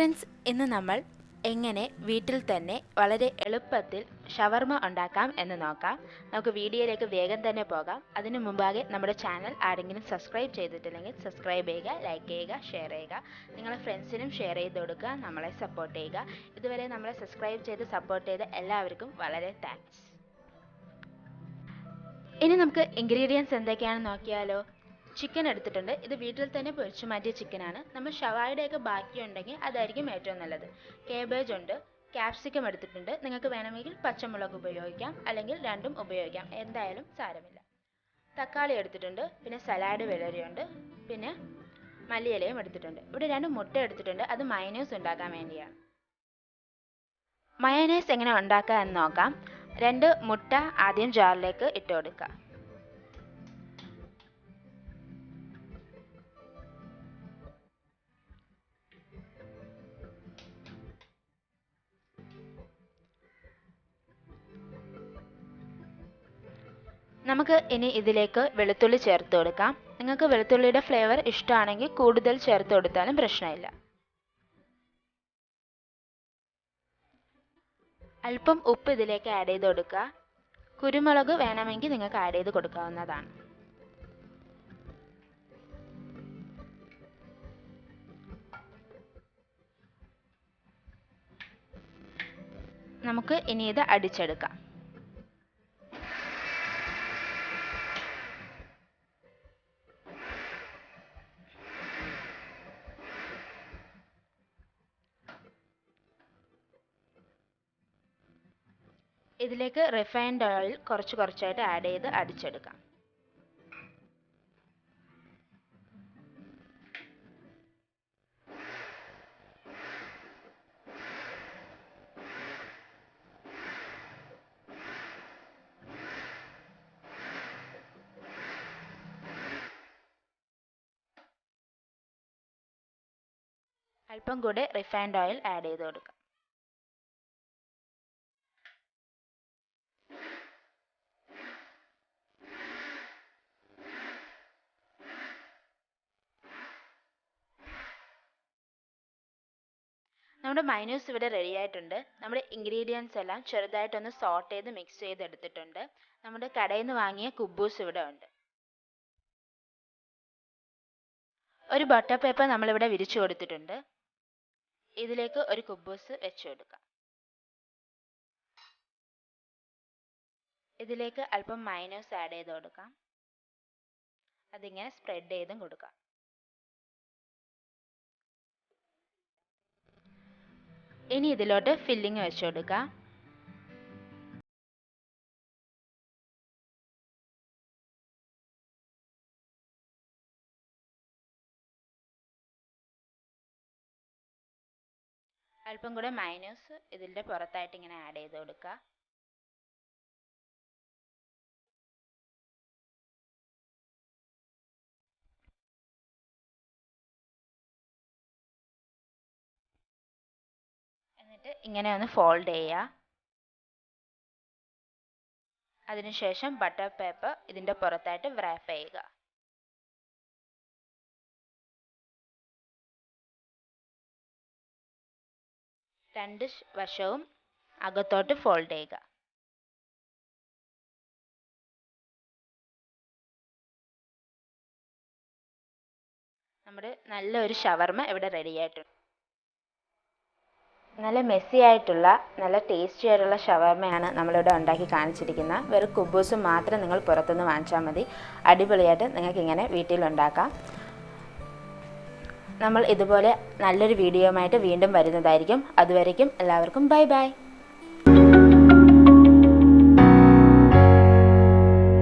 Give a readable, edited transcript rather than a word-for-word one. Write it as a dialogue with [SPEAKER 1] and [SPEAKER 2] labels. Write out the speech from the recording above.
[SPEAKER 1] Friends, ഇന്ന് നമ്മൾ എങ്ങനെ വീട്ടിൽ തന്നെ വളരെ എളുപ്പത്തിൽ ഷവർമ ഉണ്ടാക്കാം എന്ന് നോക്കാം. നമുക്ക് വീഡിയോയിലേക്ക് വേഗം തന്നെ പോകാം. അതിനു മുമ്പാകെ നമ്മുടെ ചാനൽ ആരെങ്കിലും സബ്സ്ക്രൈബ് ചെയ്തിട്ടില്ലെങ്കിൽ സബ്സ്ക്രൈബ് ചെയ്യുക, ലൈക്ക് ചെയ്യുക, ഷെയർ ചെയ്യുക. നിങ്ങളുടെ ഫ്രണ്ട്സിനും ഷെയർ ചെയ്ത് കൊടുക്കുക, നമ്മളെ സപ്പോർട്ട് ചെയ്യുക. ഇതുവരെ നമ്മളെ സബ്സ്ക്രൈബ് ചെയ്ത് സപ്പോർട്ട് ചെയ്ത എല്ലാവർക്കും വളരെ താങ്ക്സ്. ഇനി നമുക്ക് ഇൻഗ്രീഡിയൻസ് എന്തൊക്കെയാണെന്ന് നോക്കിയാലോ. ചിക്കൻ എടുത്തിട്ടുണ്ട്. ഇത് വീട്ടിൽ തന്നെ പൊരിച്ചു മാറ്റിയ ചിക്കനാണ്. നമ്മൾ ഷവായുടെയൊക്കെ ബാക്കിയുണ്ടെങ്കിൽ അതായിരിക്കും ഏറ്റവും നല്ലത്. കേബേജ് ഉണ്ട്, ക്യാപ്സിക്കം എടുത്തിട്ടുണ്ട്. നിങ്ങൾക്ക് വേണമെങ്കിൽ പച്ചമുളക് ഉപയോഗിക്കാം, അല്ലെങ്കിൽ രണ്ടും ഉപയോഗിക്കാം, എന്തായാലും സാരമില്ല. തക്കാളി എടുത്തിട്ടുണ്ട്, പിന്നെ സലാഡ് വെള്ളരിയുണ്ട്, പിന്നെ മല്ലിയിലയും എടുത്തിട്ടുണ്ട്. ഇവിടെ 2 മുട്ട എടുത്തിട്ടുണ്ട്, അത് മയനൈസ് ഉണ്ടാക്കാൻ വേണ്ടിയാണ്. മയനൈസ് എങ്ങനെ ഉണ്ടാക്കുക എന്ന് നോക്കാം. 2 മുട്ട ആദ്യം ജാറിലേക്ക് ഇട്ട് കൊടുക്കുക. നമുക്ക് ഇനി ഇതിലേക്ക് വെളുത്തുള്ളി ചേർത്ത് കൊടുക്കാം. നിങ്ങൾക്ക് വെളുത്തുള്ളിയുടെ ഫ്ലേവർ ഇഷ്ടമാണെങ്കിൽ കൂടുതൽ ചേർത്ത് കൊടുത്താലും പ്രശ്നമില്ല. അല്പം ഉപ്പ് ഇതിലേക്ക് ആഡ് ചെയ്ത് കൊടുക്കുക. കുരുമുളക് വേണമെങ്കിൽ നിങ്ങൾക്ക് ആഡ് ചെയ്ത് കൊടുക്കാവുന്നതാണ്. നമുക്ക് ഇനി ഇത് അടിച്ചെടുക്കാം. ഇതിലേക്ക് റിഫൈൻഡ് ഓയിൽ കുറച്ചായിട്ട് ആഡ് ചെയ്ത് അടിച്ചെടുക്കാം. അല്പം കൂടെ റിഫൈൻഡ് ഓയിൽ ആഡ് ചെയ്ത് കൊടുക്കാം. നമ്മുടെ മയനൈസ് ഇവിടെ റെഡി ആയിട്ടുണ്ട്. നമ്മുടെ ഇൻഗ്രീഡിയൻസ് എല്ലാം ചെറുതായിട്ടൊന്ന് സോട്ട് ചെയ്ത് മിക്സ് ചെയ്തെടുത്തിട്ടുണ്ട്. നമ്മുടെ കടയിൽ നിന്ന് വാങ്ങിയ കുബൂസ് ഇവിടെ ഉണ്ട്. ഒരു ബട്ടർ പേപ്പർ നമ്മളിവിടെ വിരിച്ചു കൊടുത്തിട്ടുണ്ട്. ഇതിലേക്ക് ഒരു കുബൂസ് വെച്ച് കൊടുക്കാം. ഇതിലേക്ക് അല്പം മയനൈസ് ആഡ് ചെയ്ത് കൊടുക്കാം. അതിങ്ങനെ സ്പ്രെഡ് ചെയ്തും കൊടുക്കാം. ഇനി ഇതിലോട്ട് ഫില്ലിംഗ് വെച്ച് കൊടുക്കാം. അല്പം കൂടെ മയനൈസ് ഇതിൻ്റെ പുറത്തായിട്ട് ഇങ്ങനെ ആഡ് ചെയ്ത് കൊടുക്കുക. എന്നിട്ട് ഇങ്ങനെ ഒന്ന് ഫോൾഡ് ചെയ്യുക. അതിനുശേഷം ബട്ടർ പേപ്പർ ഇതിൻ്റെ പുറത്തായിട്ട് wrap ചെയ്യുക. രണ്ട് വശവും അകത്തോട്ട് ഫോൾഡ് ചെയ്യുക. നമ്മുടെ നല്ലൊരു ഷവർമ ഇവിടെ റെഡി ആയിട്ടുണ്ട്. നല്ല മെസ്സി ആയിട്ടുള്ള നല്ല ടേസ്റ്റി ആയിട്ടുള്ള ഷവർമയാണ് നമ്മളിവിടെ ഉണ്ടാക്കി കാണിച്ചിരിക്കുന്നത്. വെറും കുബൂസും മാത്രം നിങ്ങൾ പുറത്തുനിന്ന് വാങ്ങിച്ചാൽ മതി. അടിപൊളിയായിട്ട് നിങ്ങൾക്ക് ഇങ്ങനെ വീട്ടിലുണ്ടാക്കാം. നമ്മൾ ഇതുപോലെ നല്ലൊരു വീഡിയോയുമായിട്ട് വീണ്ടും വരുന്നതായിരിക്കും. അതുവരേക്കും എല്ലാവർക്കും ബൈ ബൈ.